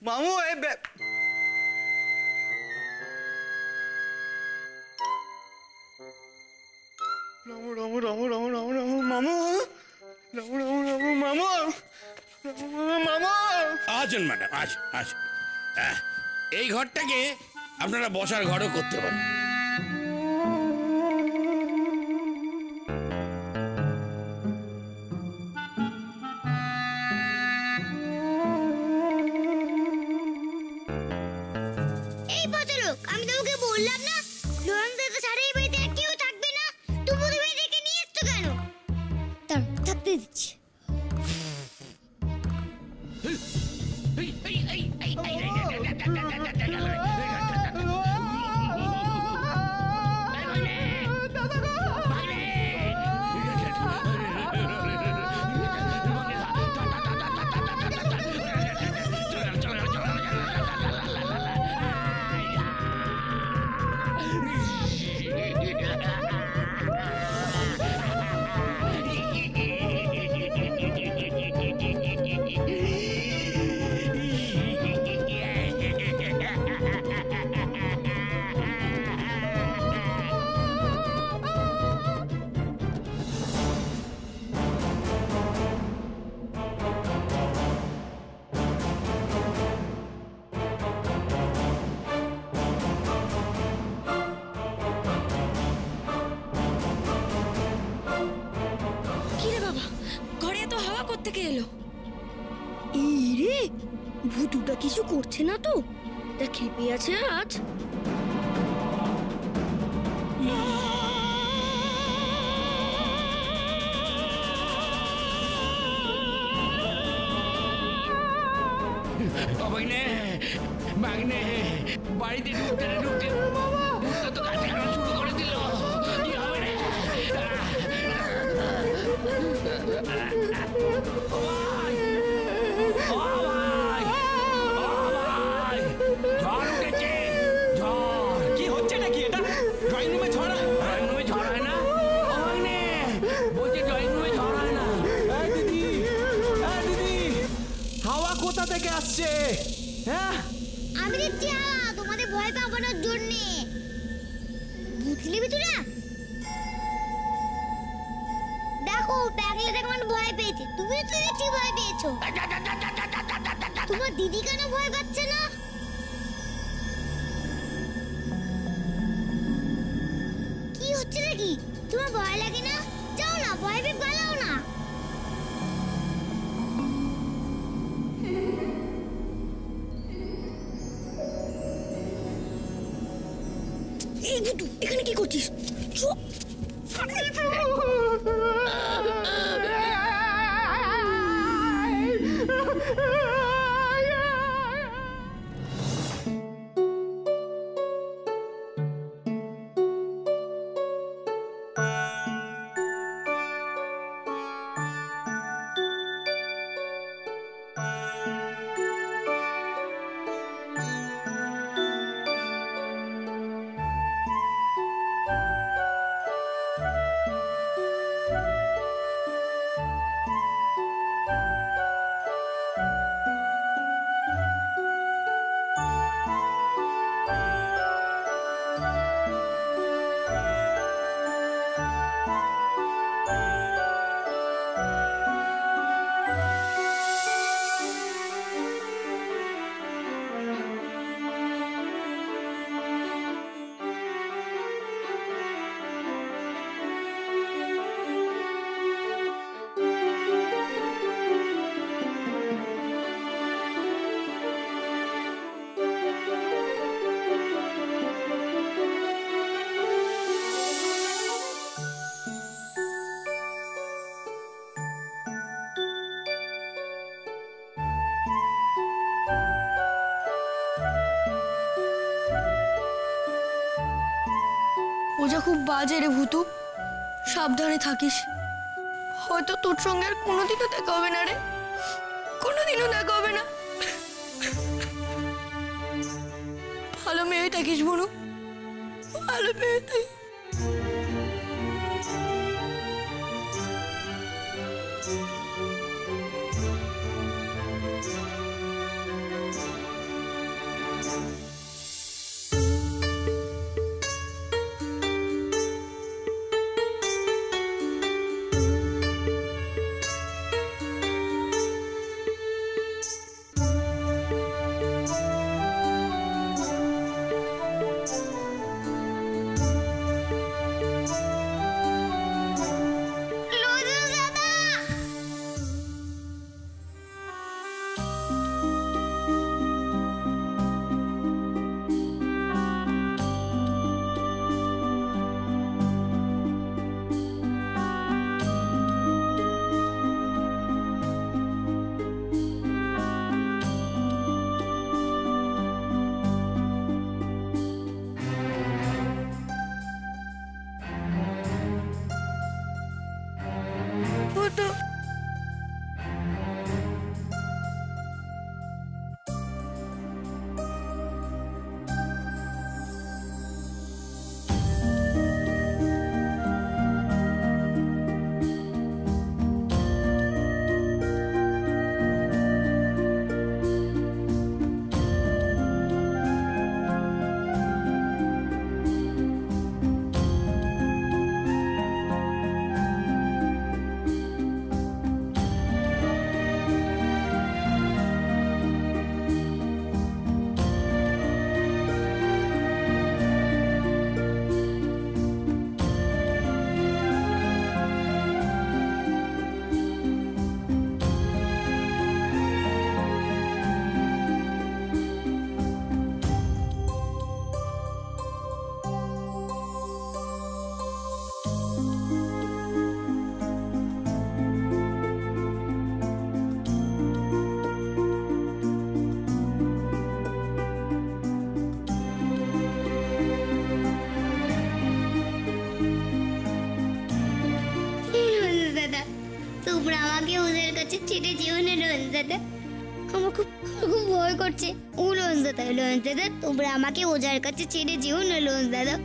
মামু রামু রামু রামু রামু রামু রামু মামু রামু রামু রামু মামু মামু। আসুন ম্যাডাম, আসুন। এই ঘরটাকে আপনারা বসার ঘরও করতে পারেন। ভূতুটা কিছু করছে না তো? তা খেপে আছে আজ। বাড়িতে ঢুকতে ঢুকতে তো কাজ করা শুরু করে দিল। কি হবে রে? কি হচ্ছে নাকি এটা? ড্রয়িং রুমে ঝড় হয় না? বলছি ড্রয়িং রুমে ঝড় হয় না। দিদি হাওয়া কোথা থেকে আসছে? হ্যাঁ আমি দিচ্ছি হাওয়া তোমাদের ভয় পাওয়ানোর জন্য। বুঝলি তোরা? দেখো প্যাগলে দেখো মানে ভয় পেয়েছে। তুমিও তো দেখছি ভয় পেয়েছো। তোমার দিদি কেন ভয় পাচ্ছে না? কি হচ্ছে নাকি? তোমার ভয় লাগে না? যাও না, ভয় পেয়ে পালাও না। এই বুটু, এখানে কি করছিস? চুপ। ওজা খুব বাজে রে ভূতু, সাবধানে থাকিস। হয়তো তোর সঙ্গে আর কোনোদিনও দেখা হবে না রে, কোনোদিনও দেখা হবে না। ভালো মেয়ে থাকিস বনু, ভালো মেয়ে থাকিস। দাদা, আমার খুব খুব ভয় করছে। ও লঞ্চ দাদা, তোমরা আমাকে ওজার কাছে ছেড়ে যেও না লঞ্চ দাদা।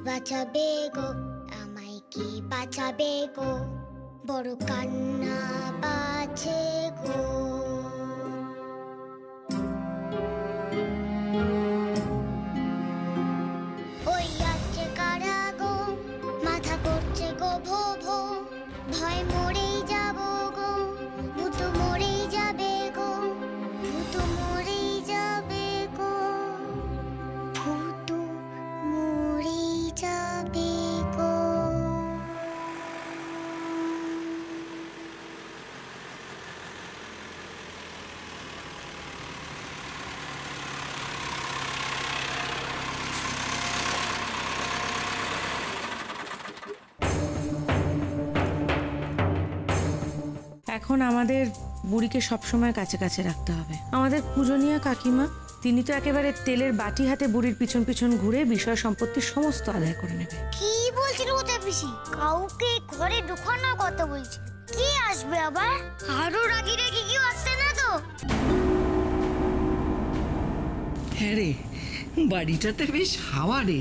বাঁচাবে গো, আমায় কি বাঁচাবে গো, বড় কান্না পাচ্ছে গো। ওই আসছে কারা গো, মাথা করছে গো ভো ভো, ভয় মরেই যাব গো, ভূত মরেই যাবে গো, ভূত মরেই যাবে গো, ভূত মরেই যাবে গো। এখন আমাদের বুড়িকে সবসময় কাছে কাছে রাখতে হবে। আমাদের পূজনীয় কাকিমা, তিনি তো একেবারে তেলের বাটি হাতে বুড়ির পিছন পিছন ঘুরে বিষয় সম্পত্তির সমস্ত আদায় করে নেবে। কি বলছিল ওটা পিসি? কাউকে ঘরে ঢোকানোর কথা বলছে। কি আসবে আবার? আরো রাগি রাগি কেউ আসছে না তো? হ্যাঁ রে, বাড়িটাতে বেশ হাওয়া রে।